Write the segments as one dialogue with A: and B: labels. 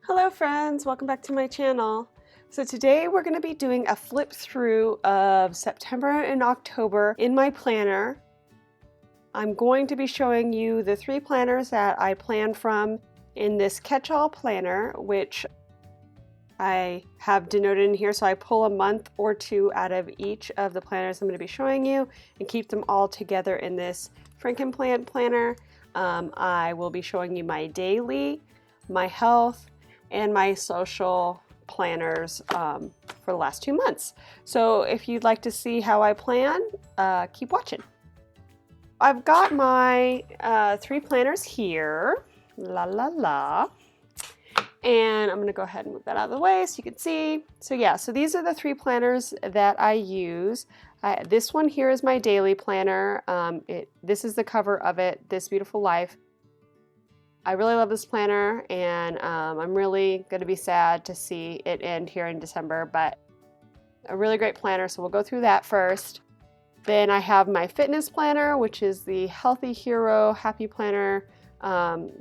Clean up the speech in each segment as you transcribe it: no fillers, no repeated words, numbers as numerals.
A: Hello friends, welcome back to my channel. So today we're going to be doing a flip through of September and October in my planner. I'm going to be showing you the 3 planners that I plan from in this catch-all planner, which I have denoted in here. So I pull a month or 2 out of each of the planners I'm going to be showing you and keep them all together in this Frankenplan planner. I will be showing you my daily, my health, and my social planners for the last 2 months. So if you'd like to see how I plan, keep watching. I've got my 3 planners here, la la la, and I'm going to go ahead and move that out of the way so you can see. So yeah, so these are the 3 planners that I use. This one here is my daily planner. This is the cover of it, This Beautiful Life. I really love this planner, and I'm really going to be sad to see it end here in December, but a really great planner, so we'll go through that first. Then I have my fitness planner, which is the Healthy Hero Happy Planner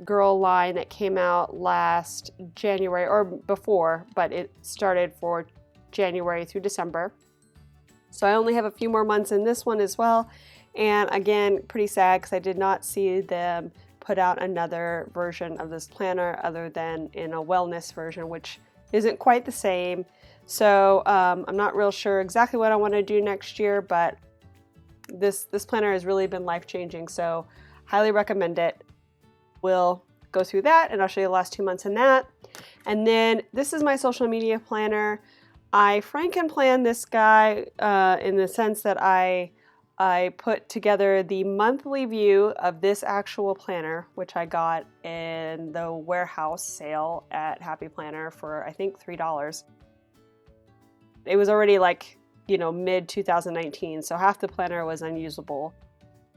A: girl line that came out last January, or before, but it started for January through December. So I only have a few more months in this one as well, and again, pretty sad because I did not see them put out another version of this planner other than in a wellness version, which isn't quite the same. So I'm not real sure exactly what I want to do next year, but this planner has really been life-changing, so highly recommend it. We'll go through that, and I'll show you the last 2 months in that. And then this is my social media planner. I Frankenplan this guy in the sense that I put together the monthly view of this actual planner, which I got in the warehouse sale at Happy Planner for I think $3. It was already like, mid 2019, so half the planner was unusable.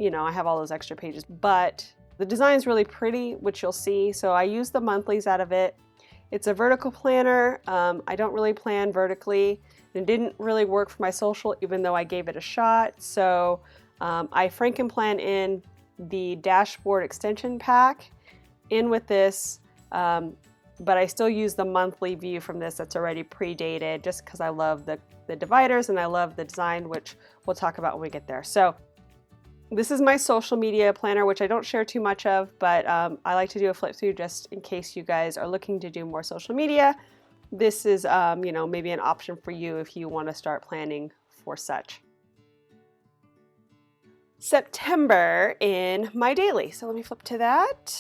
A: I have all those extra pages, but the design is really pretty, which you'll see. So I use the monthlies out of it. It's a vertical planner. I don't really plan vertically. It didn't really work for my social, even though I gave it a shot. So I Frankenplan in the dashboard extension pack in with this, but I still use the monthly view from this that's already predated, just because I love the dividers and I love the design, which we'll talk about when we get there. So this is my social media planner, which I don't share too much of, but I like to do a flip through just in case you guys are looking to do more social media. This is, maybe an option for you if you want to start planning for such. September in my daily. So let me flip to that.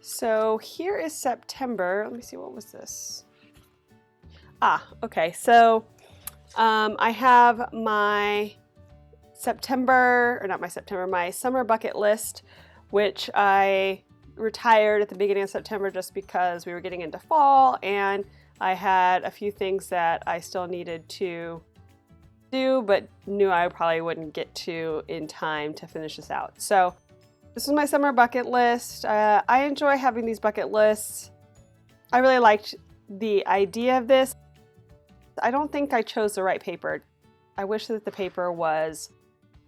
A: So here is September. Let me see, what was this? Okay. So I have my my summer bucket list, which I retired at the beginning of September just because we were getting into fall and I had a few things that I still needed to do, but knew I probably wouldn't get to in time to finish this out. So this is my summer bucket list. I enjoy having these bucket lists. I really liked the idea of this. I don't think I chose the right paper. I wish that the paper was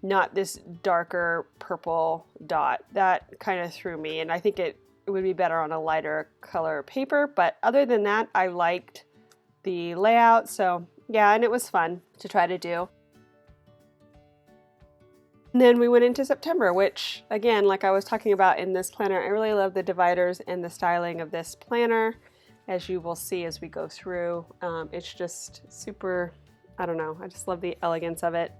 A: not this darker purple dot. That kind of threw me, and I think it would be better on a lighter color paper, but other than that, I liked the layout. So yeah, and it was fun to try to do. And then we went into September, which again, like I was talking about in this planner, I really love the dividers and the styling of this planner, as you will see as we go through. It's just super, I don't know, I just love the elegance of it.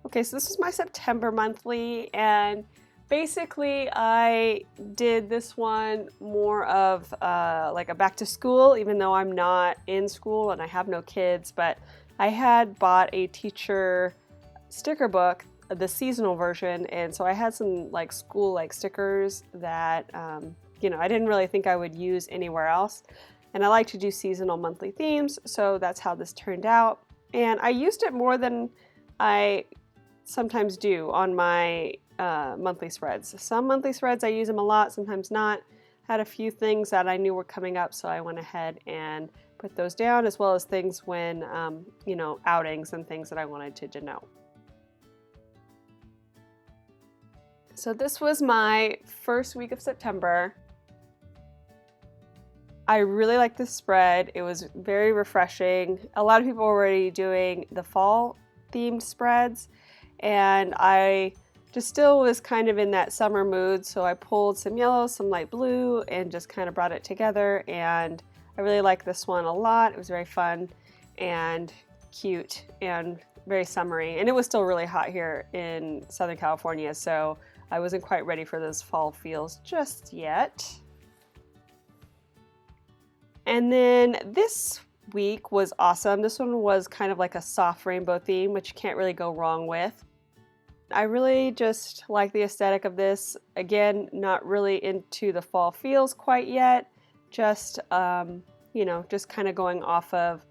A: Okay, so this is my September monthly, and basically I did this one more of like a back to school, even though I'm not in school and I have no kids, but I had bought a teacher sticker book, the seasonal version, and so I had some like school like stickers that I didn't really think I would use anywhere else, and I like to do seasonal monthly themes, so that's how this turned out. And I used it more than I sometimes do on my monthly spreads. Some monthly spreads I use them a lot, sometimes not. Had a few things that I knew were coming up, so I went ahead and put those down, as well as things when outings and things that I wanted to denote. So this was my first week of September. I really liked this spread. It was very refreshing. A lot of people were already doing the fall themed spreads, and I just still was kind of in that summer mood, so I pulled some yellow, some light blue, and just kind of brought it together, and I really liked this one a lot. It was very fun and cute and very summery, and it was still really hot here in Southern California, so I wasn't quite ready for those fall feels just yet. And then this week was awesome. This one was kind of like a soft rainbow theme, which you can't really go wrong with. I really just like the aesthetic of this. Again, not really into the fall feels quite yet. Just, you know, just kind of going off of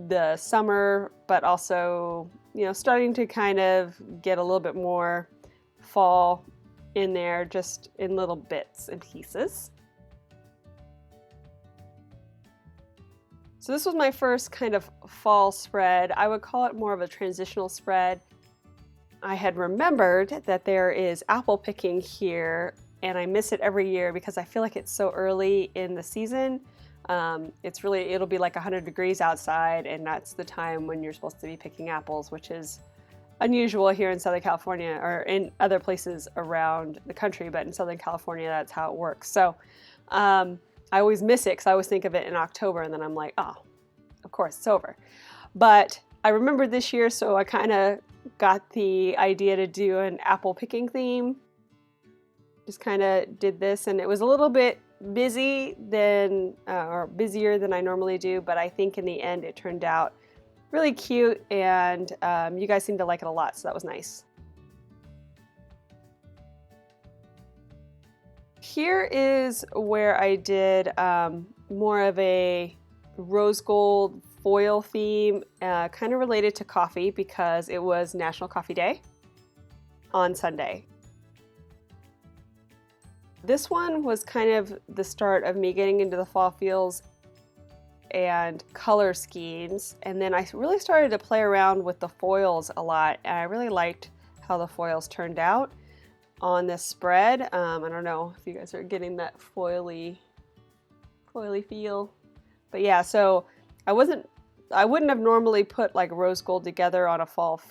A: the summer, but also, you know, starting to kind of get a little bit more fall in there, just in little bits and pieces. So this was my first kind of fall spread. I would call it more of a transitional spread. I had remembered that there is apple picking here, and I miss it every year because I feel like it's so early in the season. It'll be like 100 degrees outside, and that's the time when you're supposed to be picking apples, which is unusual here in Southern California or in other places around the country, but in Southern California, that's how it works. So I always miss it because I always think of it in October, and then I'm like, oh, of course, it's over. But I remembered this year, so I kind of got the idea to do an apple picking theme. Just kind of did this, and it was a little bit busy or busier than I normally do, but I think in the end it turned out really cute, and you guys seemed to like it a lot, so that was nice. Here is where I did more of a rose gold foil theme, kind of related to coffee because it was National Coffee Day on Sunday. This one was kind of the start of me getting into the fall feels and color schemes, and then I really started to play around with the foils a lot, and I really liked how the foils turned out on this spread. I don't know if you guys are getting that foily feel, but yeah, so I wouldn't have normally put like rose gold together on a fall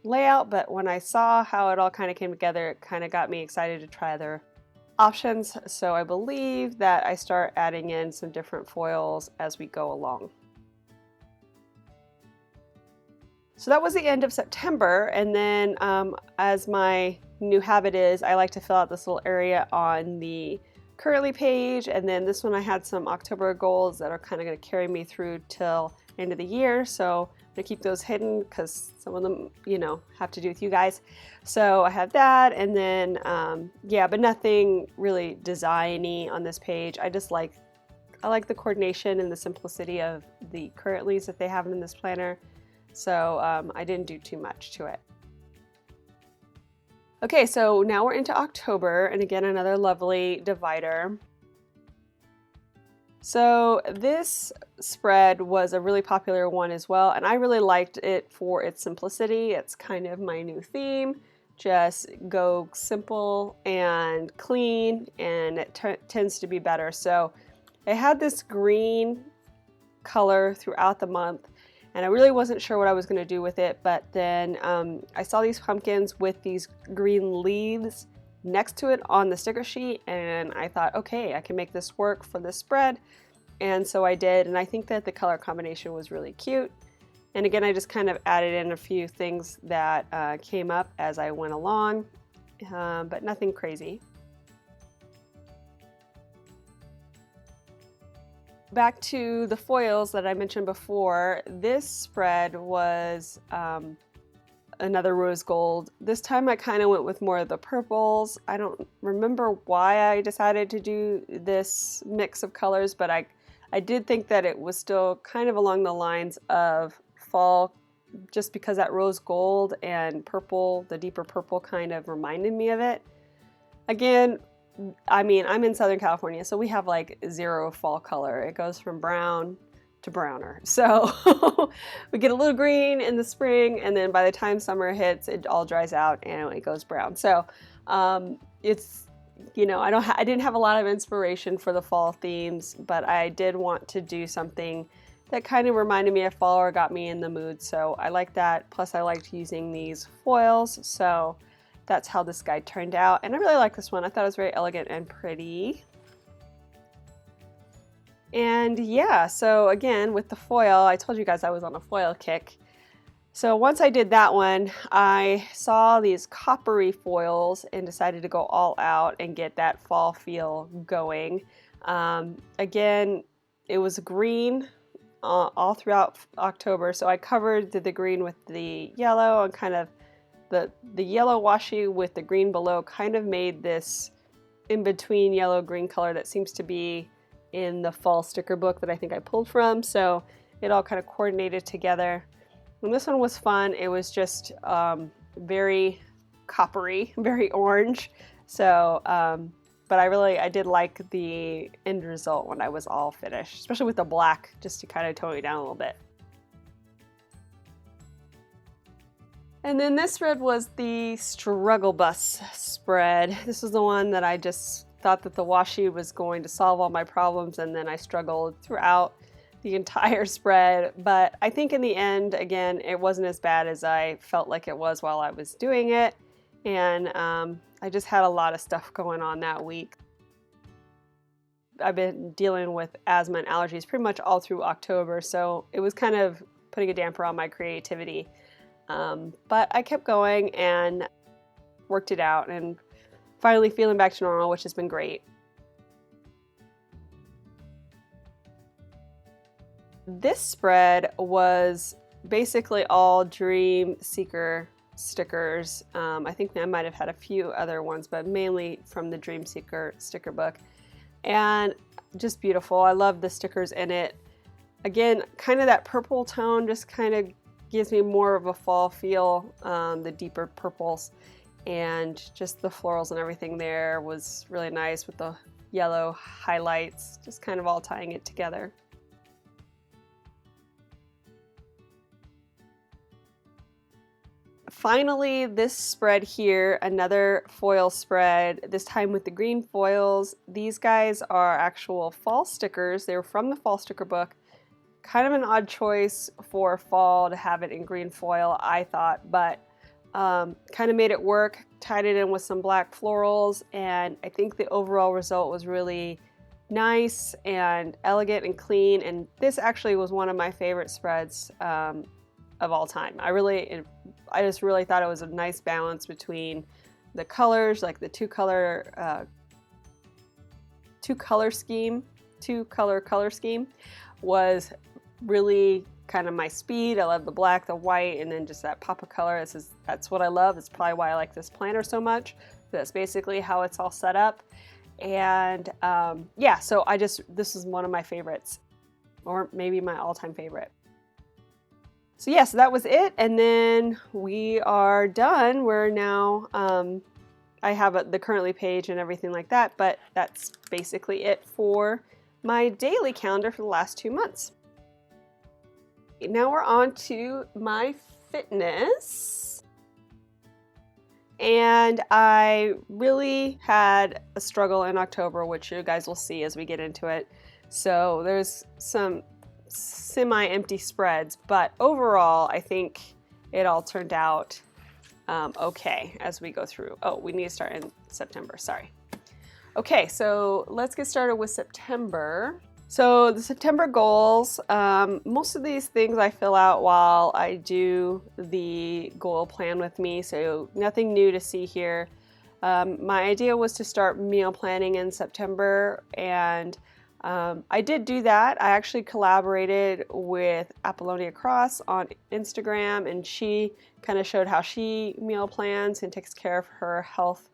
A: layout, but when I saw how it all kind of came together, it kind of got me excited to try other options. So I believe that I start adding in some different foils as we go along. So that was the end of September, and then as my new habit is, I like to fill out this little area on the currently page, and then this one I had some October goals that are kind of going to carry me through till end of the year, so I'm going to keep those hidden because some of them, you know, have to do with you guys. So I have that, and then yeah, but nothing really designy on this page. I like the coordination and the simplicity of the currentlies that they have in this planner, so I didn't do too much to it. Okay, so now we're into October, and again, another lovely divider. So this spread was a really popular one as well, and I really liked it for its simplicity. It's kind of my new theme. Just go simple and clean, and it tends to be better. So it had this green color throughout the month, and I really wasn't sure what I was going to do with it, but then I saw these pumpkins with these green leaves next to it on the sticker sheet, and I thought, okay, I can make this work for this spread, and so I did, and I think that the color combination was really cute. And again, I just kind of added in a few things that came up as I went along, but nothing crazy. Back to the foils that I mentioned before, this spread was another rose gold. This time I kind of went with more of the purples. I don't remember why I decided to do this mix of colors, but I did think that it was still kind of along the lines of fall, just because that rose gold and purple, the deeper purple, kind of reminded me of it. Again, I mean, I'm in Southern California, so we have like zero fall color. It goes from brown to browner. So we get a little green in the spring, and then by the time summer hits, it all dries out and it goes brown. So it's, you know, I didn't have a lot of inspiration for the fall themes, but I did want to do something that kind of reminded me of fall or got me in the mood. So I like that. Plus I liked using these foils. So that's how this guide turned out. And I really like this one. I thought it was very elegant and pretty. And yeah, so again, with the foil, I told you guys I was on a foil kick. So once I did that one, I saw these coppery foils and decided to go all out and get that fall feel going. Again, it was green all throughout October, so I covered the green with the yellow, and kind of the yellow washi with the green below kind of made this in between yellow green color that seems to be in the fall sticker book that I think I pulled from. So it all kind of coordinated together. And this one was fun. It was just very coppery, very orange. So but I did like the end result when I was all finished, especially with the black, just to kind of tone it down a little bit. And then this spread was the Struggle Bus spread. This was the one that I just thought that the washi was going to solve all my problems, and then I struggled throughout the entire spread. But I think in the end, again, it wasn't as bad as I felt like it was while I was doing it. And I just had a lot of stuff going on that week. I've been dealing with asthma and allergies pretty much all through October, so it was kind of putting a damper on my creativity. But I kept going and worked it out, and finally feeling back to normal, which has been great. This spread was basically all Dream Seeker stickers. I think I might have had a few other ones, but mainly from the Dream Seeker sticker book. And just beautiful. I love the stickers in it. Again, kind of that purple tone just kind of gives me more of a fall feel, the deeper purples. And just the florals and everything there was really nice with the yellow highlights, just kind of all tying it together. Finally, this spread here, another foil spread, this time with the green foils. These guys are actual fall stickers. They were from the fall sticker book. Kind of an odd choice for fall to have it in green foil, I thought, but kind of made it work, tied it in with some black florals, and I think the overall result was really nice and elegant and clean. And this actually was one of my favorite spreads of all time. I just really thought it was a nice balance between the colors, like the two color color scheme was really kind of my speed. I love the black, the white, and then just that pop of color. That's what I love. It's probably why I like this planner so much. That's basically how it's all set up. And yeah, so this is one of my favorites, or maybe my all-time favorite. So yeah, so that was it, and then we are done. We're now, I have the currently page and everything like that, but that's basically it for my daily calendar for the last 2 months. Now we're on to my fitness. And I really had a struggle in October, which you guys will see as we get into it. So there's some semi-empty spreads, but overall I think it all turned out okay as we go through. Oh, we need to start in September, sorry. Okay, so let's get started with September. So the September goals, most of these things I fill out while I do the goal plan with me, so nothing new to see here. My idea was to start meal planning in September, and I did do that. I actually collaborated with Apollonia Cross on Instagram, and she kind of showed how she meal plans and takes care of her health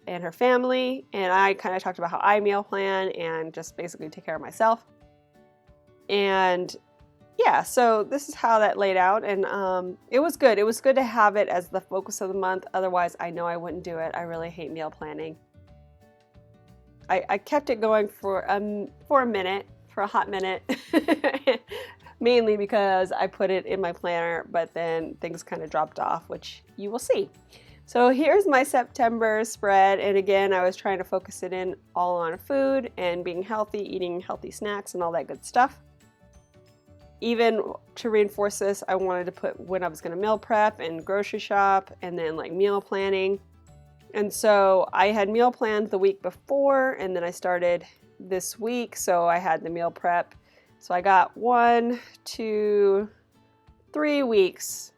A: and her family, and I kind of talked about how I meal plan and just basically take care of myself. And yeah, so this is how that laid out, and it was good. It was good to have it as the focus of the month. Otherwise, I know I wouldn't do it. I really hate meal planning. I kept it going for a minute, for a hot minute, mainly because I put it in my planner, but then things kind of dropped off, which you will see. So here's my September spread, and again, I was trying to focus it in all on food and being healthy, eating healthy snacks and all that good stuff. Even to reinforce this, I wanted to put when I was going to meal prep and grocery shop and then like meal planning. And so I had meal planned the week before, and then I started this week, so I had the meal prep. So I got 1, 2, 3 weeks,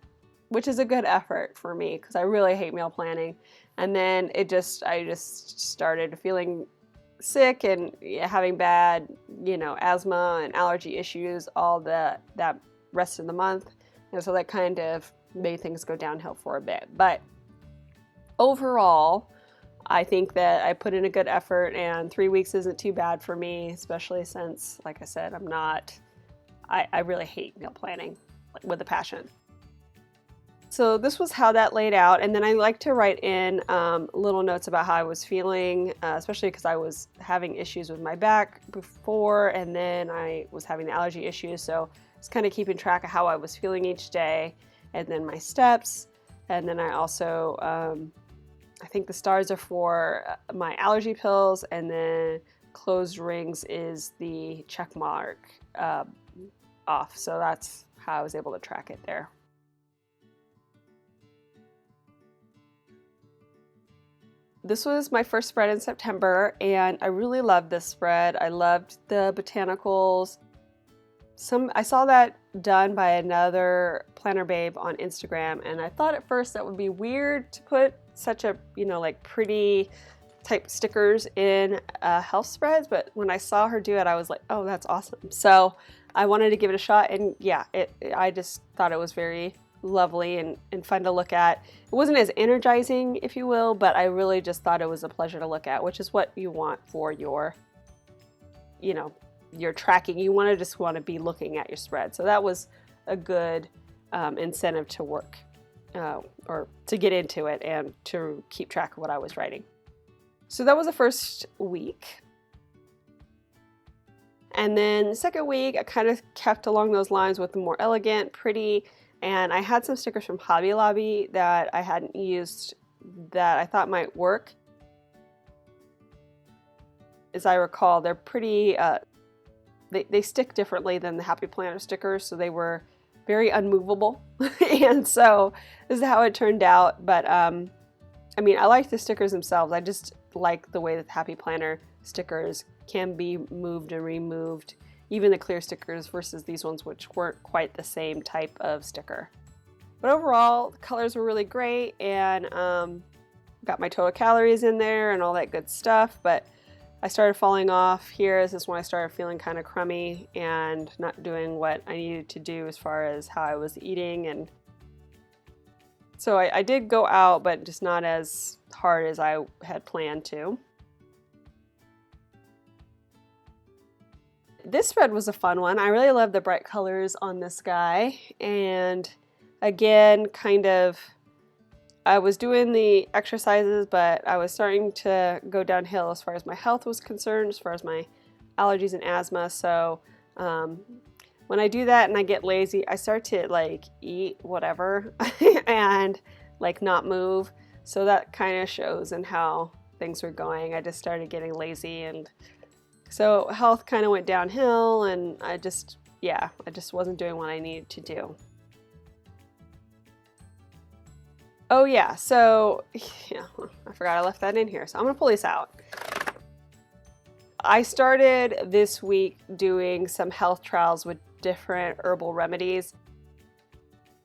A: which is a good effort for me because I really hate meal planning. And then I just started feeling sick and having bad, asthma and allergy issues all that rest of the month. And so that kind of made things go downhill for a bit. But overall, I think that I put in a good effort, and 3 weeks isn't too bad for me, especially since, like I said, I really hate meal planning with a passion. So this was how that laid out, and then I like to write in little notes about how I was feeling, especially because I was having issues with my back before, and then I was having the allergy issues, so just kind of keeping track of how I was feeling each day, and then my steps, and then I also, I think the stars are for my allergy pills, and then closed rings is the check mark off, so that's how I was able to track it there. This was my first spread in September, and I really loved this spread. I loved the botanicals. I saw that done by another planner babe on Instagram, and I thought at first that would be weird to put such a, like pretty type stickers in health spreads, but when I saw her do it, I was like, oh, that's awesome. So I wanted to give it a shot, and yeah, I just thought it was very lovely and fun to look at. It wasn't as energizing, if you will, but I really just thought it was a pleasure to look at, which is what you want for your, your tracking. You want to be looking at your spread. So that was a good incentive to work or to get into it and to keep track of what I was writing. So that was the first week. And then the second week, I kind of kept along those lines with the more elegant, pretty, and I had some stickers from Hobby Lobby that I hadn't used that I thought might work. As I recall, they're pretty, they stick differently than the Happy Planner stickers, so they were very unmovable. And so this is how it turned out. But I like the stickers themselves. I just like the way that the Happy Planner stickers can be moved and removed, even the clear stickers versus these ones, which weren't quite the same type of sticker. But overall, the colors were really great, and got my total calories in there and all that good stuff. But I started falling off here. This is when I started feeling kind of crummy and not doing what I needed to do as far as how I was eating. And so I did go out, but just not as hard as I had planned to. This spread was a fun one. I really love the bright colors on this guy. And again, I was doing the exercises, but I was starting to go downhill as far as my health was concerned, as far as my allergies and asthma. So when I do that and I get lazy, I start to eat whatever and not move. So that kind of shows in how things were going. I just started getting lazy, and so health kind of went downhill, and I just wasn't doing what I needed to do. Oh yeah, so I forgot I left that in here, so I'm gonna pull this out. I started this week doing some health trials with different herbal remedies.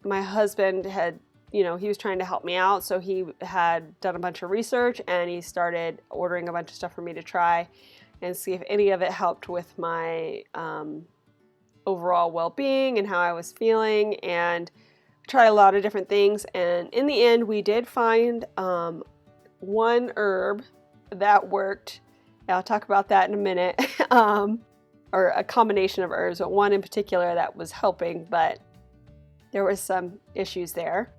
A: My husband had, he was trying to help me out, so he had done a bunch of research, and he started ordering a bunch of stuff for me to try and see if any of it helped with my overall well-being and how I was feeling, and tried a lot of different things. And in the end, we did find one herb that worked. I'll talk about that in a minute, or a combination of herbs, but one in particular that was helping, but there were some issues there.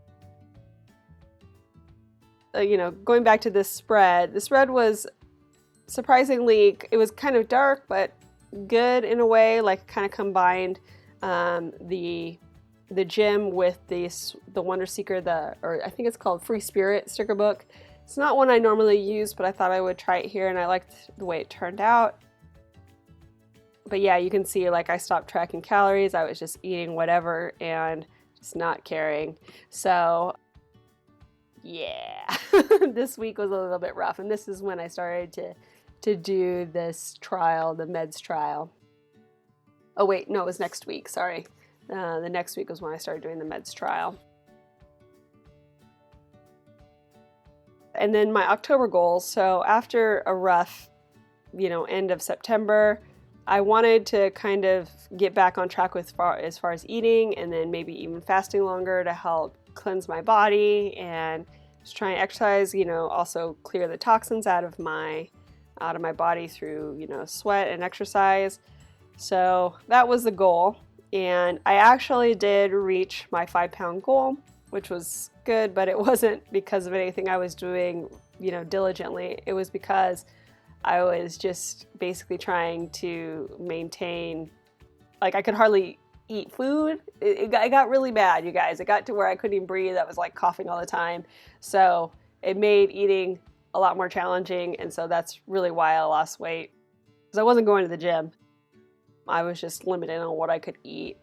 A: Going back to this spread, the spread was surprisingly, it was kind of dark, but good in a way, like kind of combined the gym with the Wonder Seeker, or I think it's called Free Spirit sticker book. It's not one I normally use, but I thought I would try it here, and I liked the way it turned out. But yeah, you can see like I stopped tracking calories. I was just eating whatever and just not caring. So yeah, this week was a little bit rough, and this is when I started to do this trial, the meds trial. Oh wait, no, it was next week, sorry. The next week was when I started doing the meds trial. And then my October goals. So after a rough, end of September, I wanted to kind of get back on track as far as eating, and then maybe even fasting longer to help cleanse my body and just try and exercise, also clear the toxins out of my body through, sweat and exercise. So that was the goal. And I actually did reach my 5-pound goal, which was good, but it wasn't because of anything I was doing, diligently. It was because I was just basically trying to maintain, like I could hardly eat food. It got really bad, you guys. It got to where I couldn't even breathe. I was like coughing all the time. So it made eating a lot more challenging. And so that's really why I lost weight, because I wasn't going to the gym. I was just limited on what I could eat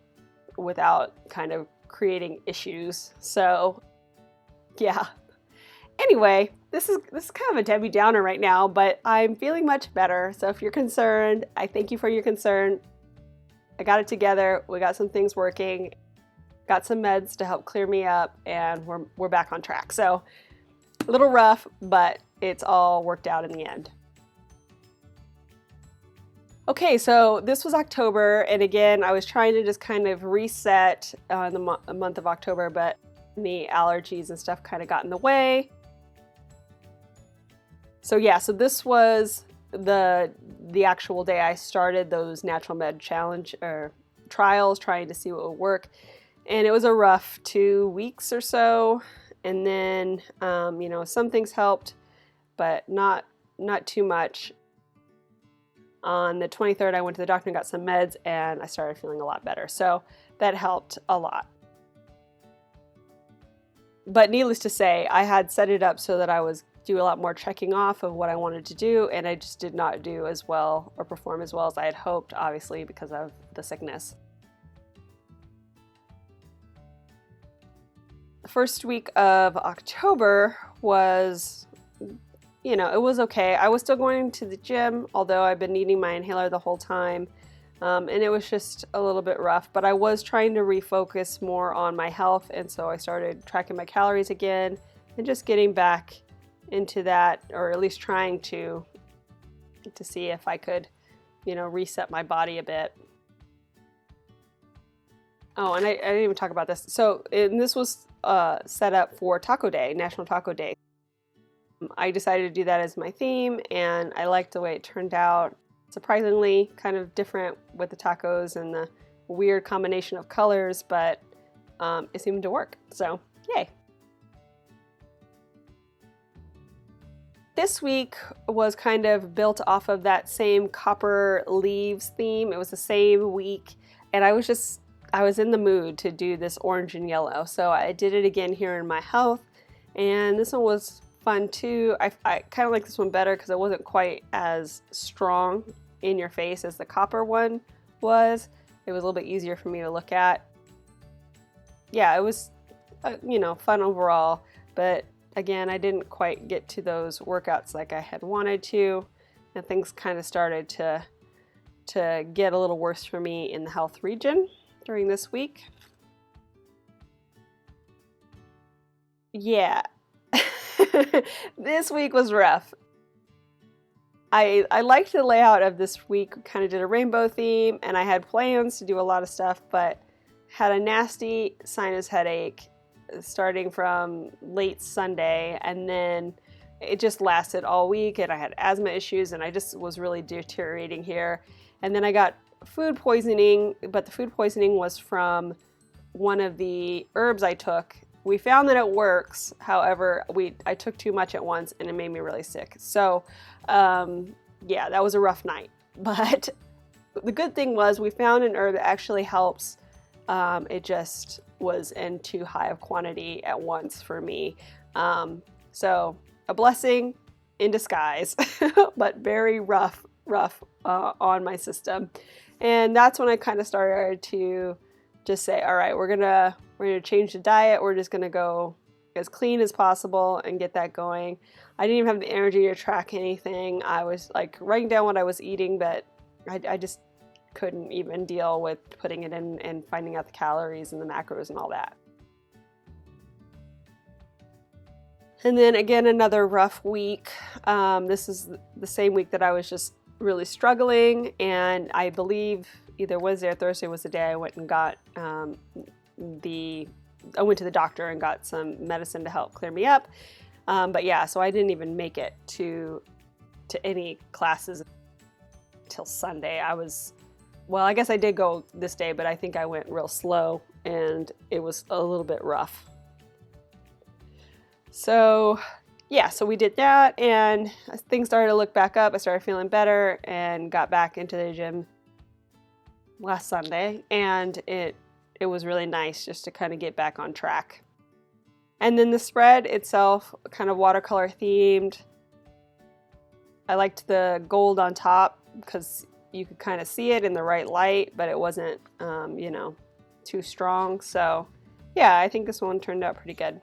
A: without kind of creating issues. So yeah. Anyway, this is kind of a Debbie Downer right now, but I'm feeling much better. So if you're concerned, I thank you for your concern. I got it together. We got some things working, got some meds to help clear me up, and we're back on track. So a little rough, but it's all worked out in the end. Okay, so this was October, and again, I was trying to just kind of reset the month of October, but the allergies and stuff kind of got in the way. So yeah, so this was the actual day I started those natural med challenge or trials, trying to see what would work, and it was a rough 2 weeks or so. And then some things helped, but not too much. On the 23rd, I went to the doctor and got some meds, and I started feeling a lot better. So that helped a lot. But needless to say, I had set it up so that I was do a lot more checking off of what I wanted to do, and I just did not do as well or perform as well as I had hoped, obviously because of the sickness. The first week of October was, it was okay. I was still going to the gym, although I've been needing my inhaler the whole time. And it was just a little bit rough, but I was trying to refocus more on my health. And so I started tracking my calories again and just getting back into that, or at least trying to see if I could, reset my body a bit. Oh, and I didn't even talk about this. So this was set up for Taco Day, National Taco Day. I decided to do that as my theme, and I liked the way it turned out. Surprisingly kind of different with the tacos and the weird combination of colors, but it seemed to work, so yay. This week was kind of built off of that same copper leaves theme. It was the same week, and I was in the mood to do this orange and yellow, so I did it again here in my health, and this one was fun too. I kind of like this one better because it wasn't quite as strong in your face as the copper one was. It was a little bit easier for me to look at. Yeah, it was fun overall, but again, I didn't quite get to those workouts like I had wanted to, and things kind of started to get a little worse for me in the health region during this week. Yeah. This week was rough. I liked the layout of this week, kind of did a rainbow theme, and I had plans to do a lot of stuff, but had a nasty sinus headache starting from late Sunday, and then it just lasted all week, and I had asthma issues, and I just was really deteriorating here. And then I got food poisoning, but the food poisoning was from one of the herbs I took. We found that it works, however, I took too much at once and it made me really sick. So yeah, that was a rough night, but the good thing was we found an herb that actually helps. It just was in too high of quantity at once for me. So a blessing in disguise, but very rough on my system. And that's when I kind of started to just say, all right, we're gonna change the diet. We're just gonna go as clean as possible and get that going. I didn't even have the energy to track anything. I was like writing down what I was eating, but I just couldn't even deal with putting it in and finding out the calories and the macros and all that. And then again, another rough week. This is the same week that I was just really struggling, and I believe either Wednesday or Thursday was the day I went and got I went to the doctor and got some medicine to help clear me up. But yeah, so I didn't even make it to any classes till Sunday. Well, I guess I did go this day, but I think I went real slow and it was a little bit rough. So yeah, so we did that, and things started to look back up. I started feeling better and got back into the gym last Sunday, and it was really nice just to kind of get back on track. And then the spread itself, kind of watercolor themed. I liked the gold on top because you could kind of see it in the right light, but it wasn't, you know, too strong. So yeah, I think this one turned out pretty good.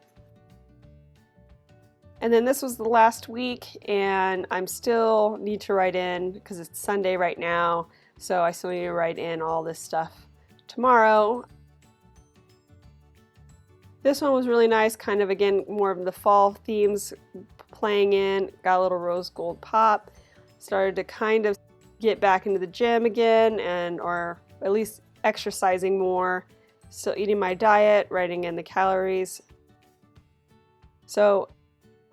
A: And then this was the last week, and I'm still need to write in because it's Sunday right now. So I still need to write in all this stuff tomorrow. This one was really nice, kind of again, more of the fall themes playing in, got a little rose gold pop, started to kind of get back into the gym again, or at least exercising more, still eating my diet, writing in the calories. So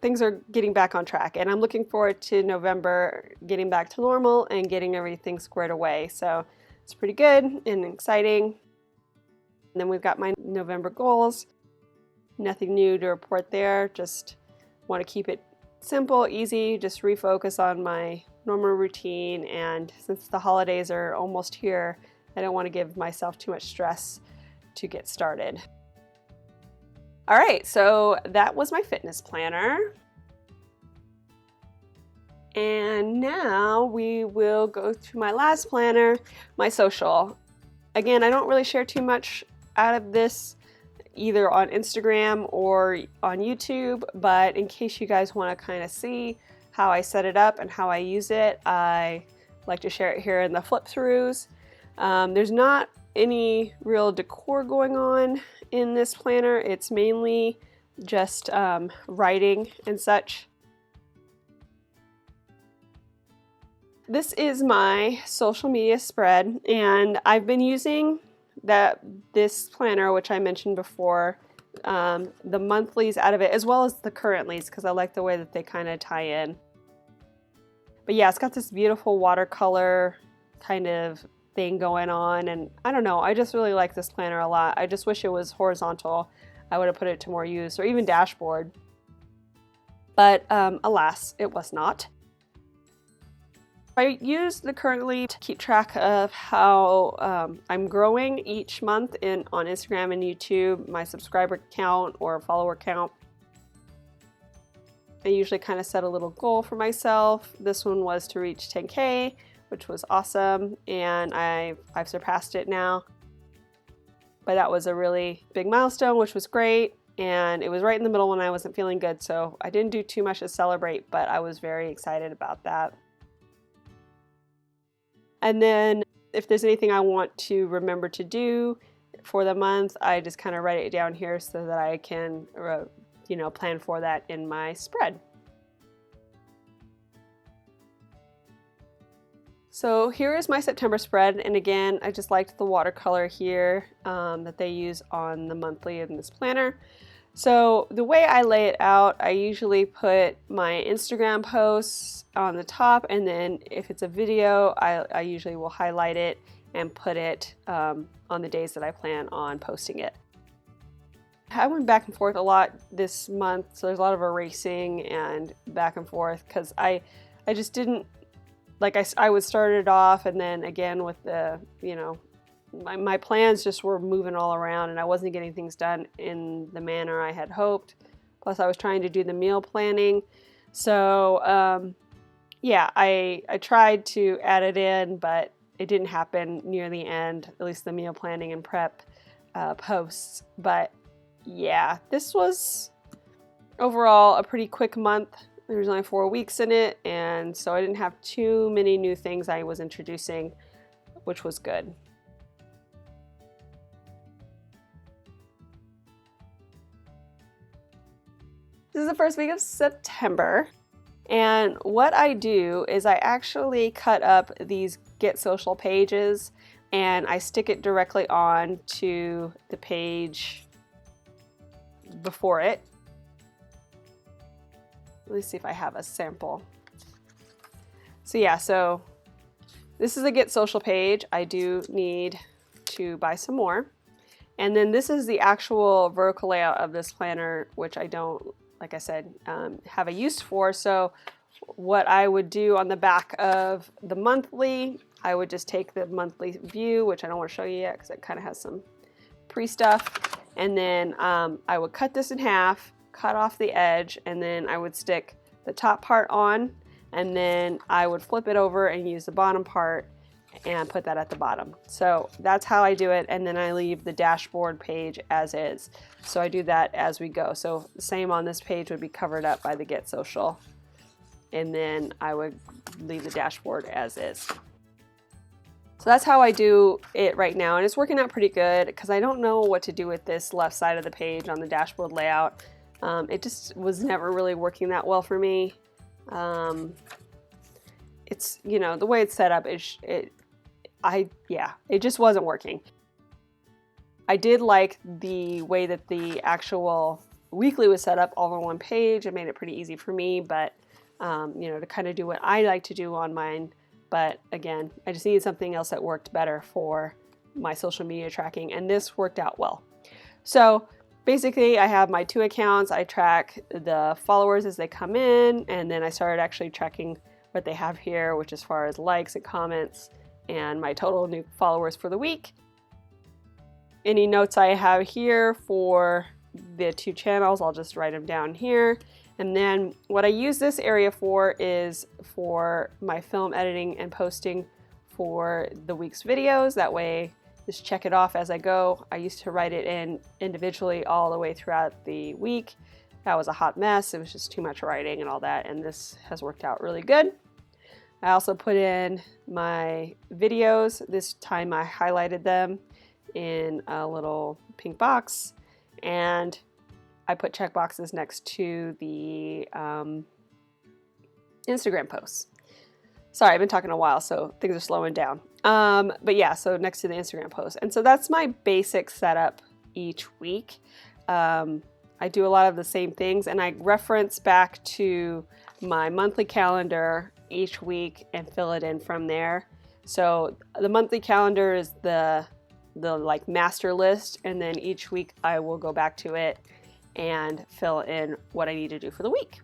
A: things are getting back on track, and I'm looking forward to November getting back to normal and getting everything squared away. So it's pretty good and exciting. And then we've got my November goals. Nothing new to report there, just want to keep it simple, easy, just refocus on my normal routine, and since the holidays are almost here, I don't want to give myself too much stress to get started. All right, so that was my fitness planner. And now we will go to my last planner, my social. Again, I don't really share too much out of this either on Instagram or on YouTube, but in case you guys want to kind of see how I set it up and how I use it, I like to share it here in the flip throughs. There's not any real decor going on in this planner. It's mainly just writing and such. This is my social media spread, and I've been using this planner, which I mentioned before, the monthlies out of it, as well as the currentlies, because I like the way that they kind of tie in. But yeah, it's got this beautiful watercolor kind of thing going on, and I don't know, I just really like this planner a lot. I just wish it was horizontal. I would have put it to more use, or even dashboard. But alas, it was not. I use the currently to keep track of how I'm growing each month on Instagram and YouTube, my subscriber count or follower count. I usually kind of set a little goal for myself. This one was to reach 10K, which was awesome, and I've surpassed it now. But that was a really big milestone, which was great, and it was right in the middle when I wasn't feeling good, so I didn't do too much to celebrate, but I was very excited about that. And then if there's anything I want to remember to do for the month, I just kind of write it down here so that I can, plan for that in my spread. So here is my September spread, and again, I just liked the watercolor here that they use on the monthly in this planner. So the way I lay it out, I usually put my Instagram posts on the top, and then if it's a video, I usually will highlight it and put it on the days that I plan on posting it. I went back and forth a lot this month, so there's a lot of erasing and back and forth because I just didn't like I would start it off, and then again with the, you know, my plans just were moving all around, and I wasn't getting things done in the manner I had hoped. Plus I was trying to do the meal planning. So yeah, I tried to add it in, but it didn't happen near the end, at least the meal planning and prep posts. But yeah, this was overall a pretty quick month. There was only 4 weeks in it, and so I didn't have too many new things I was introducing, which was good. This is the first week of September, and what I do is I actually cut up these Get Social pages and I stick it directly on to the page before it. Let me see if I have a sample. So yeah, so this is a Get Social page. I do need to buy some more. And then this is the actual vertical layout of this planner, which I don't, like I said, have a use for. So what I would do on the back of the monthly, I would just take the monthly view, which I don't want to show you yet because it kind of has some pre-stuff. And then I would cut this in half, cut off the edge, and then I would stick the top part on, and then I would flip it over and use the bottom part and put that at the bottom. So that's how I do it, and then I leave the dashboard page as is. So I do that as we go. So the same on this page would be covered up by the Get Social, and then I would leave the dashboard as is. So that's how I do it right now, and it's working out pretty good because I don't know what to do with this left side of the page on the dashboard layout. It just was never really working that well for me. It's, you know, the way it's set up, it just wasn't working. I did like the way that the actual weekly was set up all on one page. It made it pretty easy for me, but you know, to kind of do what I like to do on mine. But again, I just needed something else that worked better for my social media tracking, and this worked out well. So basically, I have my 2 accounts. I track the followers as they come in, and then I started actually tracking what they have here, which as far as likes and comments, and my total new followers for the week. Any notes I have here for the 2 channels, I'll just write them down here. And then what I use this area for is for my film editing and posting for the week's videos. That way, just check it off as I go. I used to write it in individually all the way throughout the week. That was a hot mess. It was just too much writing and all that, and this has worked out really good. I also put in my videos. This time I highlighted them in a little pink box, and I put check boxes next to the Instagram posts. Sorry, I've been talking a while, so things are slowing down. But yeah, so next to the Instagram post. And so that's my basic setup each week. I do a lot of the same things, and I reference back to my monthly calendar each week and fill it in from there. So the monthly calendar is the like master list, and then each week I will go back to it and fill in what I need to do for the week.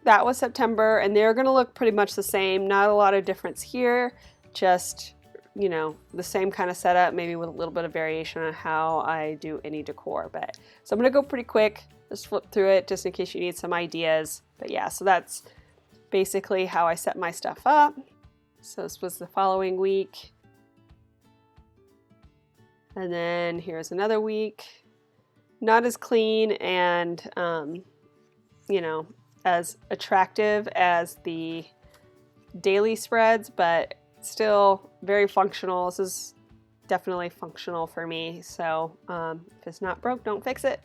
A: That was September, and they're going to look pretty much the same. Not a lot of difference here, just, you know, the same kind of setup, maybe with a little bit of variation on how I do any decor. But so I'm going to go pretty quick, just flip through it just in case you need some ideas. But yeah, so that's basically how I set my stuff up. So this was the following week. And then here's another week. Not as clean and, you know, as attractive as the daily spreads, but still very functional. This is definitely functional for me. So if it's not broke, don't fix it.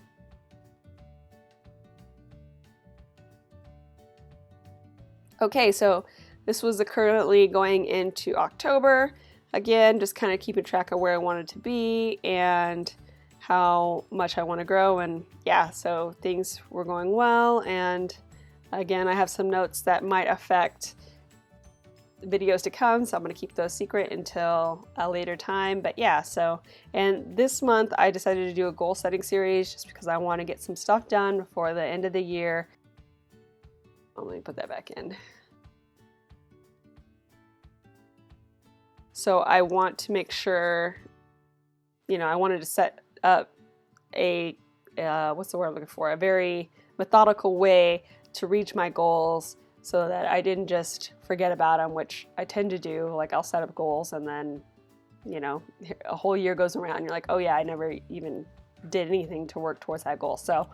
A: Okay, so this was currently going into October. Again, just kind of keeping track of where I wanted to be and how much I want to grow. And yeah, so things were going well. And again, I have some notes that might affect videos to come, so I'm going to keep those secret until a later time. But yeah, so, and this month I decided to do a goal setting series just because I want to get some stuff done before the end of the year. Let me put that back in. So I want to make sure, I wanted to set up a, what's the word I'm looking for? A very methodical way to reach my goals so that I didn't just forget about them, which I tend to do. Like I'll set up goals and then, a whole year goes around and you're like, oh yeah, I never even did anything to work towards that goal. So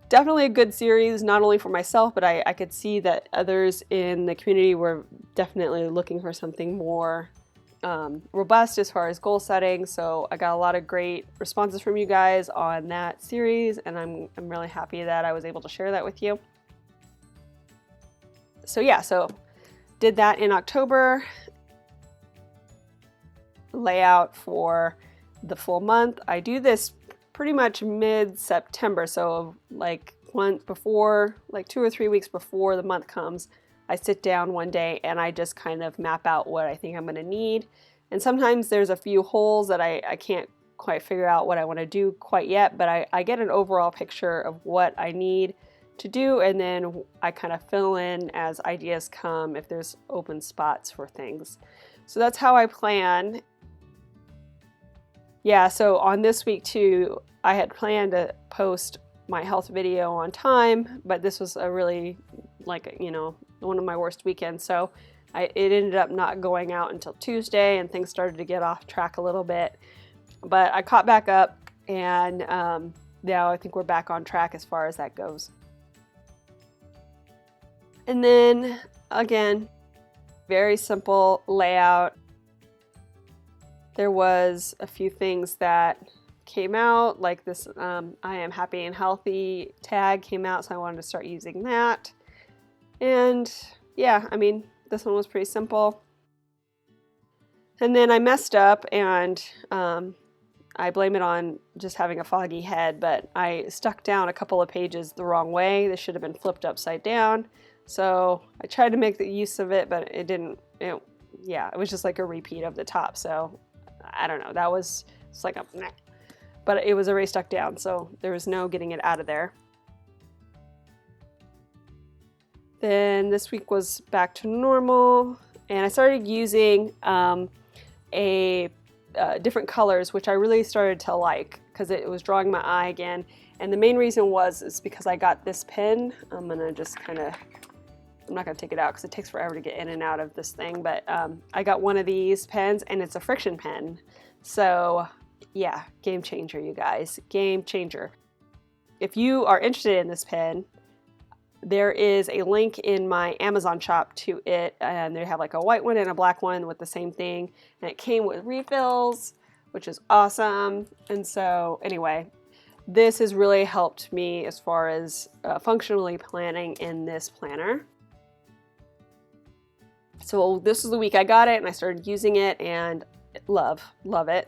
A: definitely a good series, not only for myself, but I could see that others in the community were definitely looking for something more robust as far as goal setting. So I got a lot of great responses from you guys on that series, and I'm really happy that I was able to share that with you. So yeah, so did that in October. Layout for the full month. I do this pretty much mid-September, so like before, like 2 or 3 weeks before the month comes, I sit down one day and I just kind of map out what I think I'm going to need. And sometimes there's a few holes that I can't quite figure out what I want to do quite yet, but I get an overall picture of what I need to do, and then I kind of fill in as ideas come if there's open spots for things. So that's how I plan. Yeah, so on this week too, I had planned to post my health video on time, but this was a really, one of my worst weekends. So it ended up not going out until Tuesday, and things started to get off track a little bit. But I caught back up, and now I think we're back on track as far as that goes. And then again, very simple layout. There was a few things that came out, like this I am happy and healthy tag came out, so I wanted to start using that. And yeah, I mean, this one was pretty simple. And then I messed up, and I blame it on just having a foggy head, but I stuck down a couple of pages the wrong way. They should have been flipped upside down. So I tried to make the use of it, but it didn't, it was just like a repeat of the top. So I don't know, that was just like meh. But it was already stuck down, so there was no getting it out of there. Then this week was back to normal, and I started using different colors, which I really started to like because it was drawing my eye again. And the main reason is because I got this pen. I'm gonna just I'm not gonna take it out because it takes forever to get in and out of this thing, but I got one of these pens, and it's a friction pen. So yeah, game changer, you guys, game changer. If you are interested in this pen, there is a link in my Amazon shop to it, and they have like a white one and a black one with the same thing, and it came with refills, which is awesome. And so anyway, this has really helped me as far as functionally planning in this planner. So this is the week I got it, and I started using it, and love it.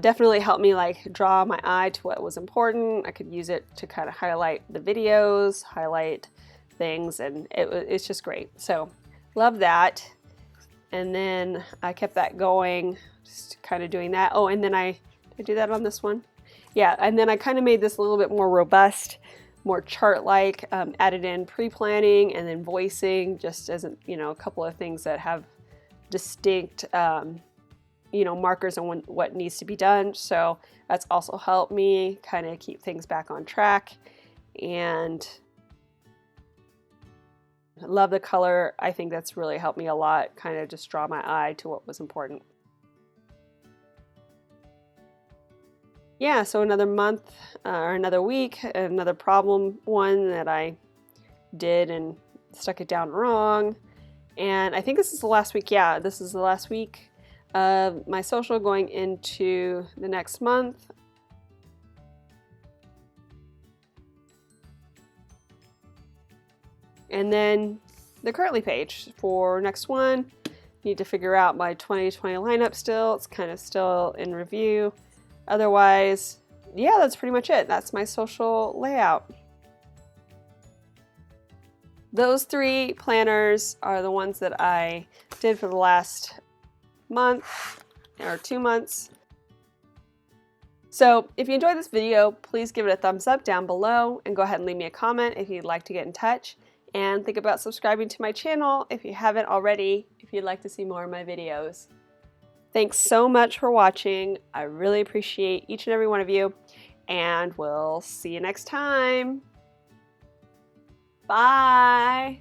A: Definitely helped me like draw my eye to what was important. I could use it to kind of highlight the videos, highlight things, and it's just great. So love that. And then I kept that going, just kind of doing that. Oh, and then did I do that on this one? Yeah, and then I kind of made this a little bit more robust, more chart-like, added in pre-planning and then voicing, just as a couple of things that have distinct markers on what needs to be done. So that's also helped me kind of keep things back on track. And I love the color. I think that's really helped me a lot, kind of just draw my eye to what was important. Yeah, so another month or another week, another problem one that I did and stuck it down wrong. And I think this is the last week. Yeah, this is the last week of my social going into the next month. And then the currently page for next one. Need to figure out my 2020 lineup still. It's kind of still in review. Otherwise, yeah, that's pretty much it. That's my social layout. Those 3 planners are the ones that I did for the last month or 2 months. So if you enjoyed this video, please give it a thumbs up down below, and go ahead and leave me a comment if you'd like to get in touch. And think about subscribing to my channel if you haven't already, if you'd like to see more of my videos. Thanks so much for watching. I really appreciate each and every one of you, and we'll see you next time. Bye.